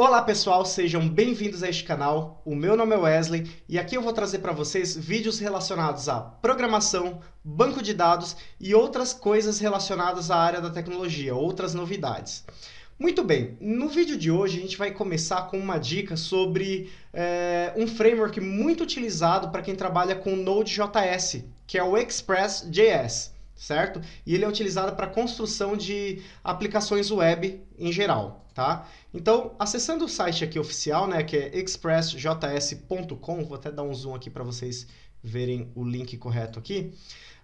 Olá pessoal, sejam bem-vindos a este canal. O meu nome é Wesley e aqui eu vou trazer para vocês vídeos relacionados a programação, banco de dados e outras coisas relacionadas à área da tecnologia, outras novidades. Muito bem, no vídeo de hoje a gente vai começar com uma dica sobre um framework muito utilizado para quem trabalha com Node.js, que é o Express.js, certo? E ele é utilizado para construção de aplicações web em geral, tá? Então, acessando o site aqui oficial, né, que é expressjs.com, vou até dar um zoom aqui para vocês verem o link correto aqui,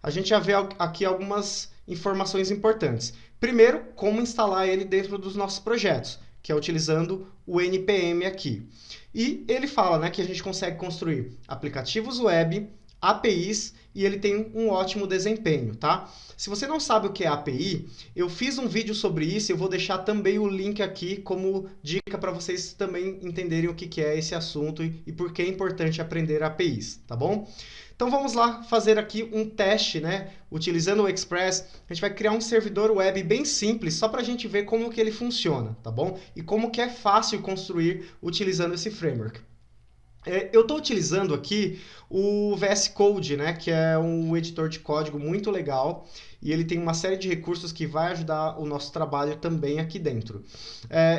a gente já vê aqui algumas informações importantes. Primeiro, como instalar ele dentro dos nossos projetos, que é utilizando o NPM aqui. E ele fala, né, que a gente consegue construir aplicativos web, APIs, e ele tem um ótimo desempenho, tá? Se você não sabe o que é API, eu fiz um vídeo sobre isso e eu vou deixar também o link aqui como dica para vocês também entenderem o que é esse assunto e por que é importante aprender APIs, tá bom? Então vamos lá fazer aqui um teste, né? Utilizando o Express, a gente vai criar um servidor web bem simples, só para a gente ver como que ele funciona, tá bom? E como que é fácil construir utilizando esse framework. Eu estou utilizando aqui o VS Code, né, que é um editor de código muito legal e ele tem uma série de recursos que vai ajudar o nosso trabalho também aqui dentro.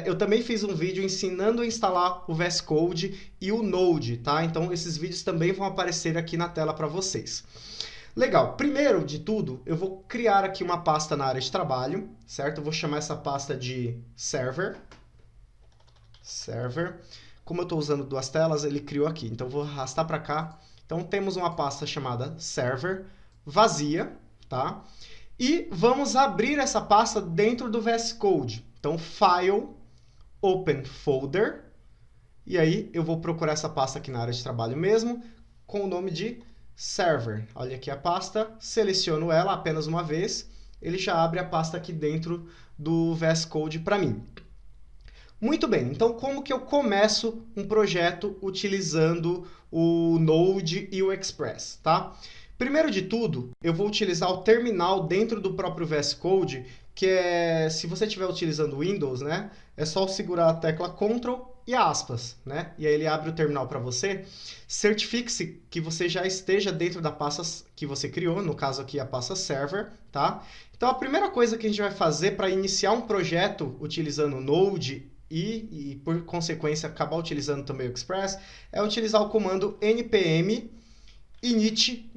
Eu também fiz um vídeo ensinando a instalar o VS Code e o Node, tá? Então esses vídeos também vão aparecer aqui na tela para vocês. Legal, primeiro de tudo, eu vou criar aqui uma pasta na área de trabalho, certo? Eu vou chamar essa pasta de server. Como eu estou usando duas telas, ele criou aqui. Então, eu vou arrastar para cá. Então, temos uma pasta chamada server, vazia, tá? E vamos abrir essa pasta dentro do VS Code. Então, File, Open Folder. E aí, eu vou procurar essa pasta aqui na área de trabalho mesmo, com o nome de Server. Olha aqui a pasta, seleciono ela apenas uma vez. Ele já abre a pasta aqui dentro do VS Code para mim. Muito bem, então como que eu começo um projeto utilizando o Node e o Express, tá? Primeiro de tudo, eu vou utilizar o terminal dentro do próprio VS Code, que é, se você estiver utilizando Windows, né, é só segurar a tecla Ctrl e aspas, né? E aí ele abre o terminal para você. Certifique-se que você já esteja dentro da pasta que você criou, no caso aqui a pasta server, tá? Então a primeira coisa que a gente vai fazer para iniciar um projeto utilizando o Node e, por consequência, acabar utilizando também o Express, é utilizar o comando npm init-y,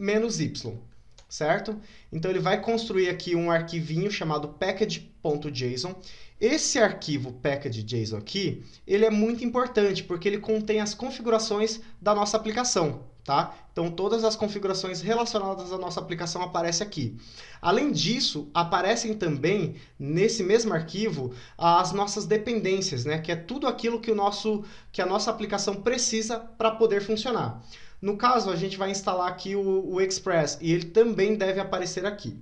certo? Então, ele vai construir aqui um arquivinho chamado package.json. Esse arquivo package.json aqui, ele é muito importante, porque ele contém as configurações da nossa aplicação, tá? Então, todas as configurações relacionadas à nossa aplicação aparecem aqui. Além disso, aparecem também, nesse mesmo arquivo, as nossas dependências, né? Que é tudo aquilo que a nossa aplicação precisa para poder funcionar. No caso, a gente vai instalar aqui o Express, e ele também deve aparecer aqui.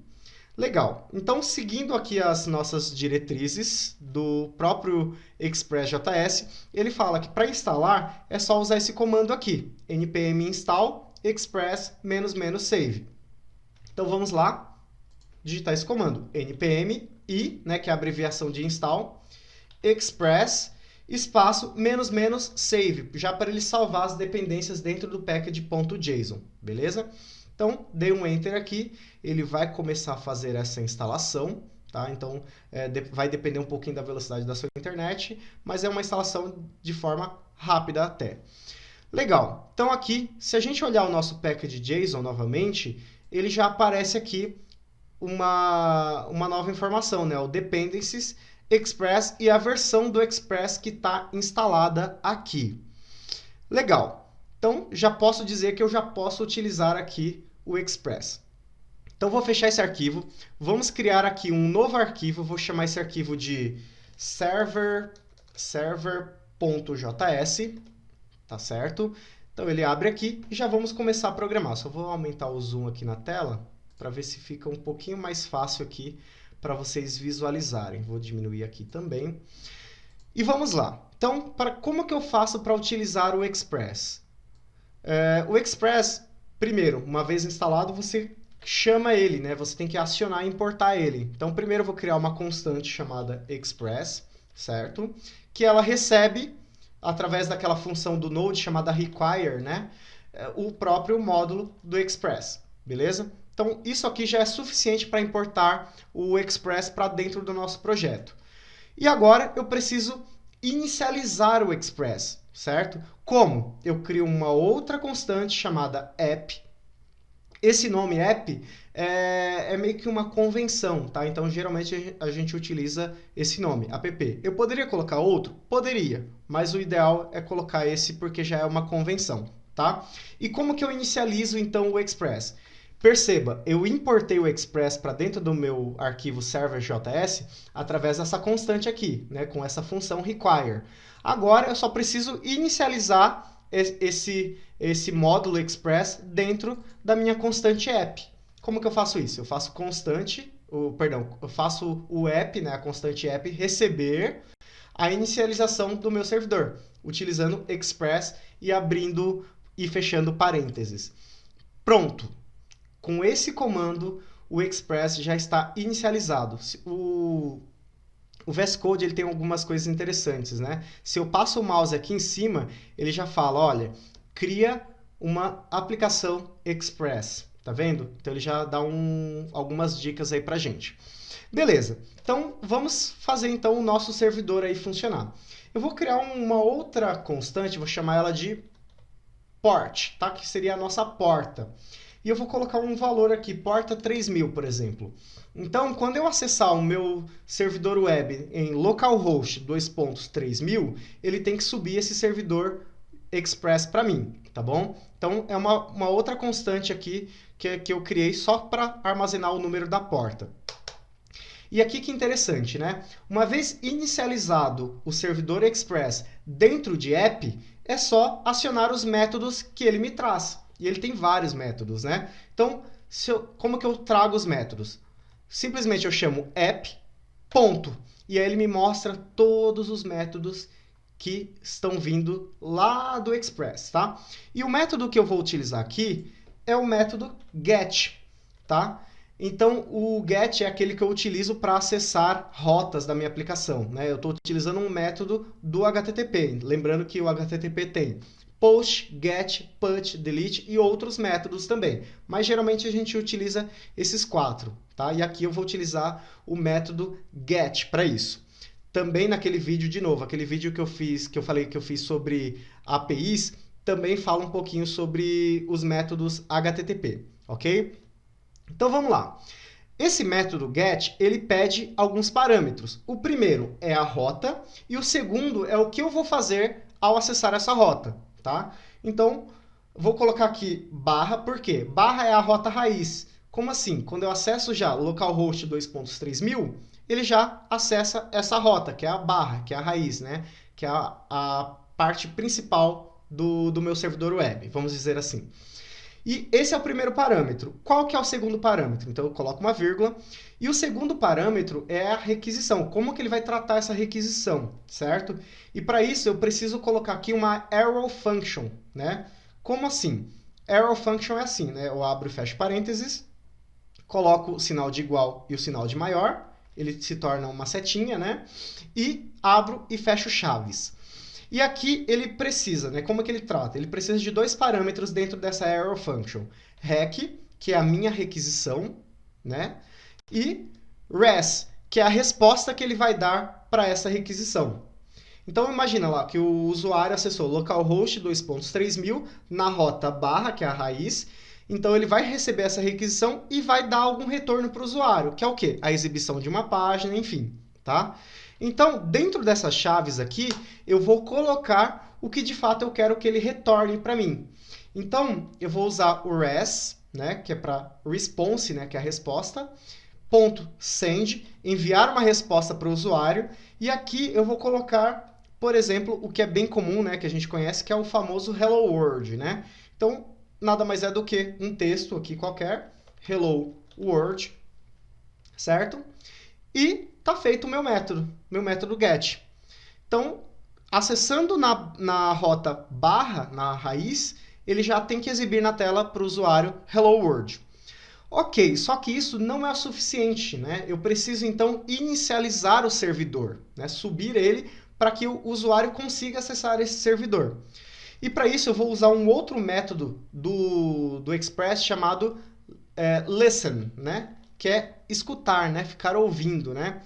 Legal, então seguindo aqui as nossas diretrizes do próprio Express.js, ele fala que para instalar é só usar esse comando aqui, npm install express --save. Então vamos lá, digitar esse comando, npm i, né, que é a abreviação de install, express, espaço, --save, já para ele salvar as dependências dentro do package.json, beleza? Então, dei um Enter aqui, ele vai começar a fazer essa instalação, tá? Então, vai depender um pouquinho da velocidade da sua internet, mas é uma instalação de forma rápida até. Legal, então aqui, se a gente olhar o nosso package.json novamente, ele já aparece aqui uma nova informação, né? O dependencies, Express e a versão do Express que está instalada aqui. Legal, então já posso dizer que eu já posso utilizar aqui o Express. Então vou fechar esse arquivo, vamos criar aqui um novo arquivo, vou chamar esse arquivo de server.js, tá certo? Então ele abre aqui e já vamos começar a programar. Só vou aumentar o zoom aqui na tela para ver se fica um pouquinho mais fácil aqui para vocês visualizarem. Vou diminuir aqui também. E vamos lá. Então, como que eu faço para utilizar o Express? O Express, primeiro, uma vez instalado, você chama ele, né? Você tem que acionar e importar ele. Então, primeiro eu vou criar uma constante chamada Express, certo? Que ela recebe através daquela função do Node chamada require, né, o próprio módulo do Express, beleza? Então, isso aqui já é suficiente para importar o Express para dentro do nosso projeto. E agora eu preciso inicializar o Express, certo? Como? Eu crio uma outra constante chamada app. Esse nome app é meio que uma convenção, tá? Então, geralmente, a gente utiliza esse nome, app. Eu poderia colocar outro? Poderia, mas o ideal é colocar esse porque já é uma convenção, tá? E como que eu inicializo, então, o Express? Perceba, eu importei o Express para dentro do meu arquivo server.js através dessa constante aqui, né, com essa função require. Agora eu só preciso inicializar esse módulo Express dentro da minha constante app. Como que eu faço isso? Eu faço eu faço o app, né, a constante app, receber a inicialização do meu servidor, utilizando Express e abrindo e fechando parênteses. Pronto! Com esse comando, o Express já está inicializado. O VS Code ele tem algumas coisas interessantes, né? Se eu passo o mouse aqui em cima, ele já fala, olha, cria uma aplicação Express. Tá vendo? Então ele já dá algumas dicas aí pra gente. Beleza. Então vamos fazer então o nosso servidor aí funcionar. Eu vou criar uma outra constante, vou chamar ela de port, tá? Que seria a nossa porta. E eu vou colocar um valor aqui, porta 3000, por exemplo. Então, quando eu acessar o meu servidor web em localhost 2.3000, ele tem que subir esse servidor Express para mim, tá bom? Então, é uma outra constante aqui que eu criei só para armazenar o número da porta. E aqui que interessante, né? Uma vez inicializado o servidor Express dentro de app, é só acionar os métodos que ele me traz. E ele tem vários métodos, né? Então, como que eu trago os métodos? Simplesmente eu chamo app, ponto. E aí ele me mostra todos os métodos que estão vindo lá do Express, tá? E o método que eu vou utilizar aqui é o método get, tá? Então, o get é aquele que eu utilizo para acessar rotas da minha aplicação, né? Eu estou utilizando um método do HTTP. Lembrando que o HTTP tem post, get, put, delete e outros métodos também. Mas geralmente a gente utiliza esses 4, tá? E aqui eu vou utilizar o método get para isso. Também naquele vídeo, de novo, aquele vídeo que eu falei que eu fiz sobre APIs, também fala um pouquinho sobre os métodos HTTP, ok? Então vamos lá. Esse método get, ele pede alguns parâmetros. O primeiro é a rota e o segundo é o que eu vou fazer ao acessar essa rota. Tá? Então, vou colocar aqui barra, por quê? Barra é a rota raiz. Como assim? Quando eu acesso já localhost 2.3000, ele já acessa essa rota, que é a barra, que é a raiz, né? Que é a parte principal do meu servidor web, vamos dizer assim. E esse é o primeiro parâmetro. Qual que é o segundo parâmetro? Então, eu coloco uma vírgula. E o segundo parâmetro é a requisição. Como que ele vai tratar essa requisição, certo? E para isso, eu preciso colocar aqui uma arrow function, né? Como assim? Arrow function é assim, né? Eu abro e fecho parênteses, coloco o sinal de igual e o sinal de maior, ele se torna uma setinha, né? E abro e fecho chaves. E aqui ele precisa, né? Como que ele trata? Ele precisa de 2 parâmetros dentro dessa arrow function. Rec, que é a minha requisição, né? E res, que é a resposta que ele vai dar para essa requisição. Então imagina lá que o usuário acessou localhost 2.3000 na rota barra, que é a raiz. Então ele vai receber essa requisição e vai dar algum retorno para o usuário, que é o quê? A exibição de uma página, enfim, tá? Então, dentro dessas chaves aqui, eu vou colocar o que de fato eu quero que ele retorne para mim. Então, eu vou usar o res, né, que é para response, né, que é a resposta, ponto .send, enviar uma resposta para o usuário, e aqui eu vou colocar, por exemplo, o que é bem comum, né, que a gente conhece, que é o famoso Hello World, né? Então, nada mais é do que um texto aqui qualquer, Hello World, certo? E está feito o meu método get. Então, acessando na rota barra, na raiz, ele já tem que exibir na tela para o usuário Hello World. Ok, só que isso não é o suficiente, né? Eu preciso, então, inicializar o servidor, né? Subir ele para que o usuário consiga acessar esse servidor. E para isso eu vou usar um outro método do Express chamado listen, né? Que é escutar, né? Ficar ouvindo, né?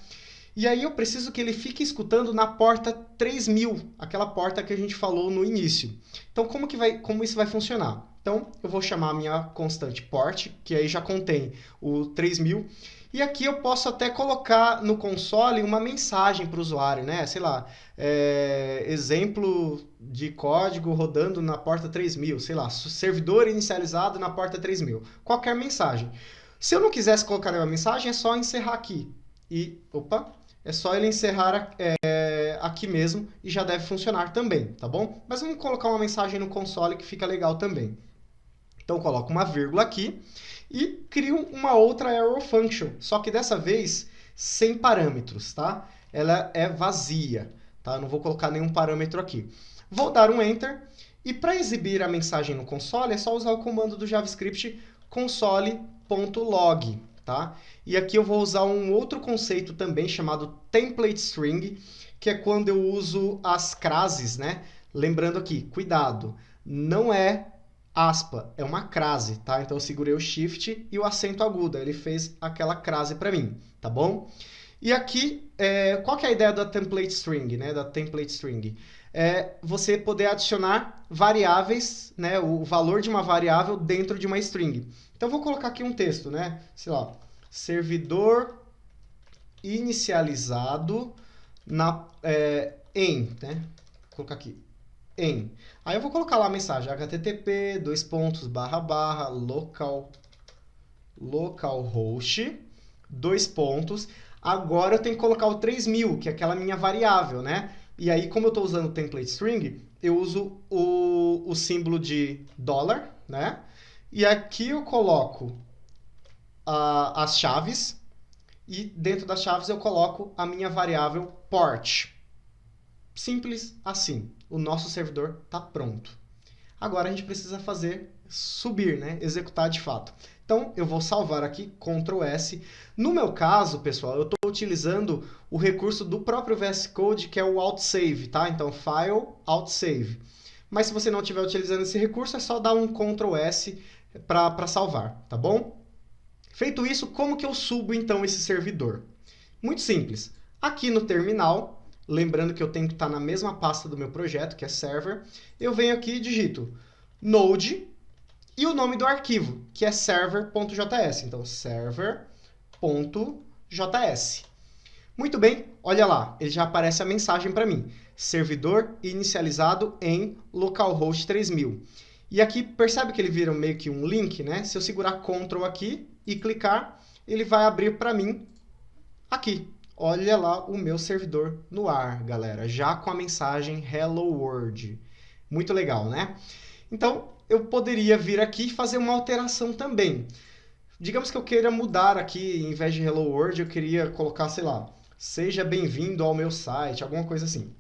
E aí eu preciso que ele fique escutando na porta 3000, aquela porta que a gente falou no início. Então como isso vai funcionar? Então eu vou chamar a minha constante port, que aí já contém o 3000, e aqui eu posso até colocar no console uma mensagem para o usuário, né? Sei lá, exemplo de código rodando na porta 3000, sei lá, servidor inicializado na porta 3000, qualquer mensagem. Se eu não quisesse colocar nenhuma mensagem, é só encerrar aqui. É só ele encerrar aqui mesmo e já deve funcionar também, tá bom? Mas vamos colocar uma mensagem no console que fica legal também. Então, eu coloco uma vírgula aqui e crio uma outra arrow function, só que dessa vez sem parâmetros, tá? Ela é vazia, tá? Eu não vou colocar nenhum parâmetro aqui. Vou dar um Enter e para exibir a mensagem no console é só usar o comando do JavaScript console.log. Tá? E aqui eu vou usar um outro conceito também chamado template string, que é quando eu uso as crases, né? Lembrando aqui, cuidado, não é aspa, é uma crase, tá? Então eu segurei o Shift e o acento agudo, ele fez aquela crase para mim, tá bom? E aqui, qual que é a ideia da template string, né? Da template string? É você poder adicionar variáveis, né? O valor de uma variável dentro de uma string. Então, eu vou colocar aqui um texto, né? Sei lá, servidor inicializado em, né? Vou colocar aqui, em. Aí eu vou colocar lá a mensagem, http, localhost, Agora eu tenho que colocar o 3000, que é aquela minha variável, né? E aí, como eu estou usando o template string, eu uso o símbolo de dólar, né? E aqui eu coloco as chaves e dentro das chaves eu coloco a minha variável port. Simples assim. O nosso servidor está pronto. Agora a gente precisa subir, né? Executar de fato. Então eu vou salvar aqui, Ctrl S. No meu caso, pessoal, eu estou utilizando o recurso do próprio VS Code, que é o autosave, tá? Então File, autosave. Mas se você não estiver utilizando esse recurso, é só dar um Ctrl S para salvar, tá bom? Feito isso, como que eu subo então esse servidor? Muito simples. Aqui no terminal, lembrando que eu tenho que estar na mesma pasta do meu projeto, que é server, eu venho aqui e digito node e o nome do arquivo, que é server.js. Então, server.js. Muito bem, olha lá, ele já aparece a mensagem para mim. Servidor inicializado em localhost 3000. E aqui, percebe que ele vira meio que um link, né? Se eu segurar Ctrl aqui e clicar, ele vai abrir para mim aqui. Olha lá o meu servidor no ar, galera, já com a mensagem Hello World. Muito legal, né? Então, eu poderia vir aqui e fazer uma alteração também. Digamos que eu queira mudar aqui, em vez de Hello World, eu queria colocar, sei lá, seja bem-vindo ao meu site, alguma coisa assim.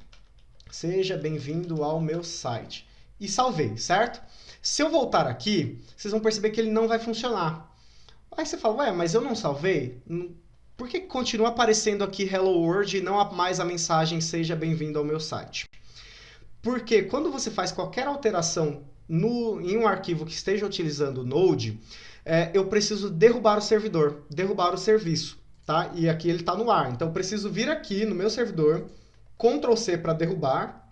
Seja bem-vindo ao meu site. E salvei, certo? Se eu voltar aqui, vocês vão perceber que ele não vai funcionar. Aí você fala, ué, mas eu não salvei? Por que continua aparecendo aqui Hello World e não mais a mensagem seja bem-vindo ao meu site? Porque quando você faz qualquer alteração em um arquivo que esteja utilizando o Node, eu preciso derrubar o servidor, derrubar o serviço, tá? E aqui ele está no ar. Então, eu preciso vir aqui no meu servidor, Ctrl C para derrubar,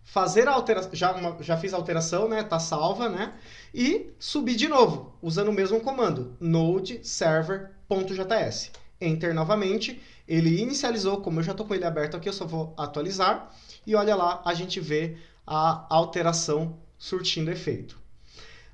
fazer a alteração, já fiz a alteração, né? Tá salva, né? E subir de novo, usando o mesmo comando, node server.js. Enter novamente, ele inicializou, como eu já estou com ele aberto aqui, eu só vou atualizar, e olha lá, a gente vê a alteração surtindo efeito.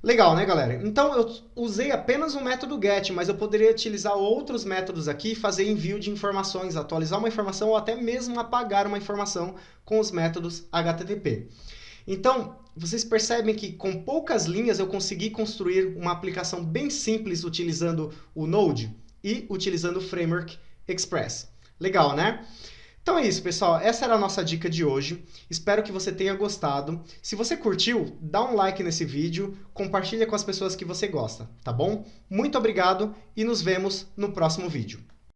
Legal, né, galera? Então, eu usei apenas o método get, mas eu poderia utilizar outros métodos aqui e fazer envio de informações, atualizar uma informação ou até mesmo apagar uma informação com os métodos HTTP. Então, vocês percebem que com poucas linhas eu consegui construir uma aplicação bem simples utilizando o Node e utilizando o Framework Express. Legal, né? Então é isso, pessoal. Essa era a nossa dica de hoje. Espero que você tenha gostado. Se você curtiu, dá um like nesse vídeo, compartilha com as pessoas que você gosta, tá bom? Muito obrigado e nos vemos no próximo vídeo.